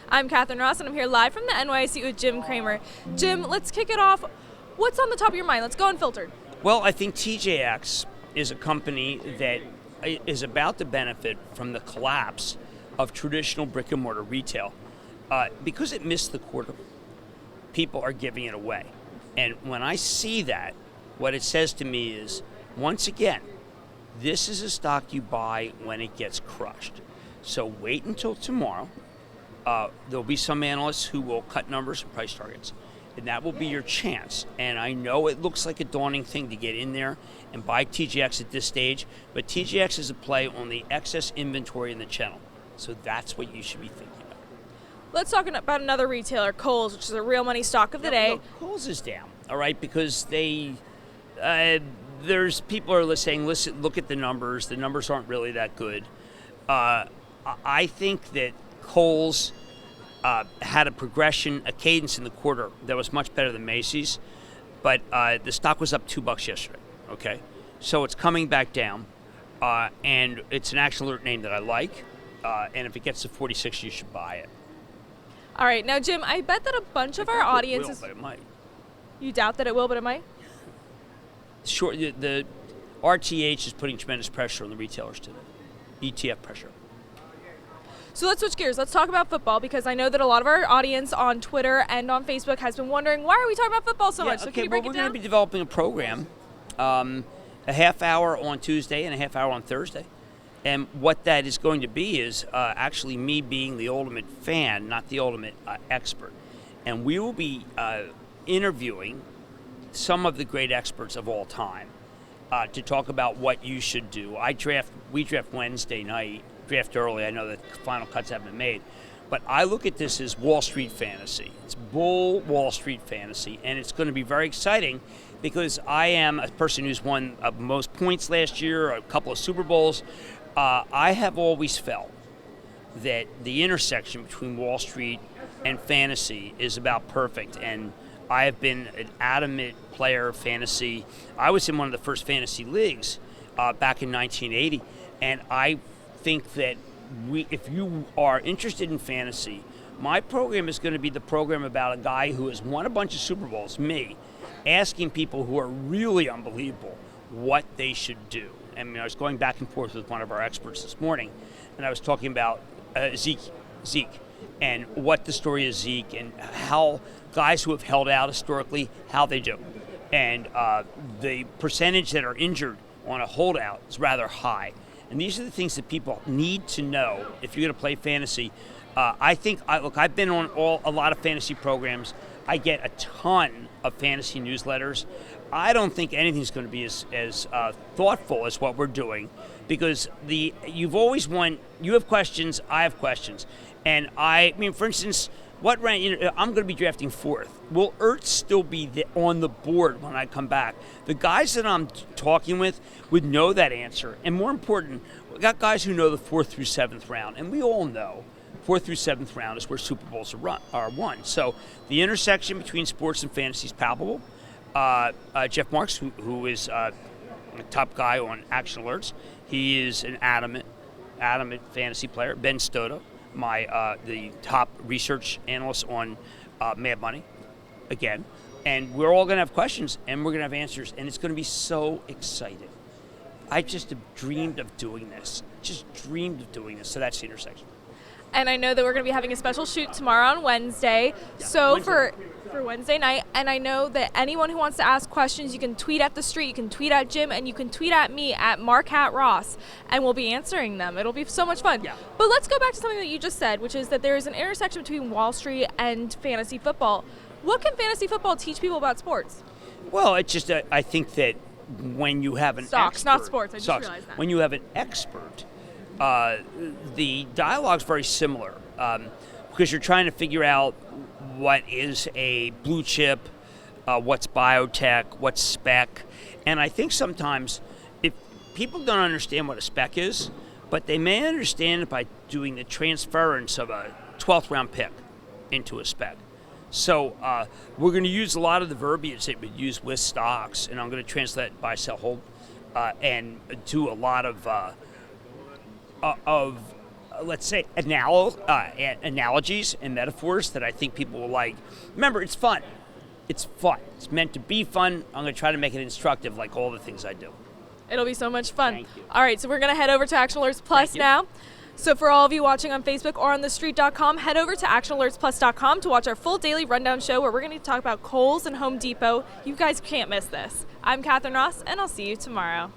I'm Catherine Ross, and I'm here live from the NYC with Jim Cramer. Jim, let's kick it off. What's on the top of your mind? Let's go unfiltered. Well, I think TJX is a company that is about to benefit from the collapse of traditional brick and mortar retail. Because it missed the quarter, people are giving it away. And when I see that, what it says to me is, once again, this is a stock you buy when it gets crushed. So wait until tomorrow. There'll be some analysts who will cut numbers and price targets, and that will be your chance. And I know it looks like a daunting thing to get in there and buy TJX at this stage, but TJX is a play on the excess inventory in the channel. So that's what you should be thinking about. Let's talk about another retailer, Kohl's, which is a real money stock of the day. No, Kohl's is down, all right, because there's people are saying, listen, look at the numbers. The numbers aren't really that good. I think that Kohl's had a progression, a cadence in the quarter that was much better than Macy's, but the stock was up $2 yesterday, okay? So it's coming back down, and it's an action alert name that I like, and if it gets to 46, you should buy it. All right, now, Jim, I bet that a bunch of our audience It will, but it might. You doubt that it will, but it might? Sure, the RTH is putting tremendous pressure on the retailers today, ETF pressure. So let's switch gears. Let's talk about football, because I know that a lot of our audience on Twitter and on Facebook has been wondering, why are we talking about football so much? So can you break it down? We're going to be developing a program, a half hour on Tuesday and a half hour on Thursday. And what that is going to be is actually me being the ultimate fan, not the ultimate expert. And we will be interviewing some of the great experts of all time to talk about what you should do. We draft Wednesday night, draft early. I know that final cuts haven't been made. But I look at this as Wall Street fantasy. It's bull Wall Street fantasy. And it's going to be very exciting because I am a person who's won most points last year, a couple of Super Bowls. I have always felt that the intersection between Wall Street and fantasy is about perfect. And I have been an adamant player of fantasy. I was in one of the first fantasy leagues back in 1980. And I think that if you are interested in fantasy, my program is going to be the program about a guy who has won a bunch of Super Bowls, me, asking people who are really unbelievable what they should do. I mean, I was going back and forth with one of our experts this morning, and I was talking about Zeke, and what the story is Zeke, and how guys who have held out historically, how they do. And the percentage that are injured on a holdout is rather high. And these are the things that people need to know if you're going to play fantasy. I've been on a lot of fantasy programs. I get a ton of fantasy newsletters. I don't think anything's going to be as thoughtful as what we're doing, because you've always won. You have questions, I have questions, and I mean, for instance, what rank? I'm going to be drafting fourth. Will Ertz still be on the board when I come back? The guys that I'm talking with would know that answer, and more important, we got guys who know the 4th through 7th round, and we all know 4th through 7th round is where Super Bowls are won. So the intersection between sports and fantasy is palpable. Jeff Marks, who is a top guy on Action Alerts, he is an adamant fantasy player. Ben Stoto, the top research analyst on Mad Money, again. And we're all going to have questions, and we're going to have answers, and it's going to be so exciting. I just have dreamed of doing this. So that's the intersection. And I know that we're going to be having a special shoot tomorrow on Wednesday. Yeah, so Wednesday. For Wednesday night, and I know that anyone who wants to ask questions, you can tweet at TheStreet, you can tweet at Jim, and you can tweet at me at MarkhatRoss, and we'll be answering them. It'll be so much fun. Yeah. But let's go back to something that you just said, which is that there is an intersection between Wall Street and fantasy football. What can fantasy football teach people about sports? Well, it's just I think that when you have an Stocks, expert, not sports. I just realized that. When you have an expert, the dialogue's very similar because you're trying to figure out what is a blue chip, what's biotech, what's spec. And I think sometimes if people don't understand what a spec is, but they may understand it by doing the transference of a 12th round pick into a spec. So we're going to use a lot of the verbiage that we use with stocks, and I'm going to translate buy, sell, hold, and do a lot of let's say, analogies and metaphors that I think people will like. Remember, it's fun. It's fun. It's meant to be fun. I'm going to try to make it instructive like all the things I do. It'll be so much fun. Thank you. All right, so we're going to head over to Action Alerts Plus Thank you. now. So for all of you watching on Facebook or on TheStreet.com, head over to ActionAlertsPlus.com to watch our full daily rundown show where we're going to talk about Kohl's and Home Depot. You guys can't miss this. I'm Catherine Ross, and I'll see you tomorrow.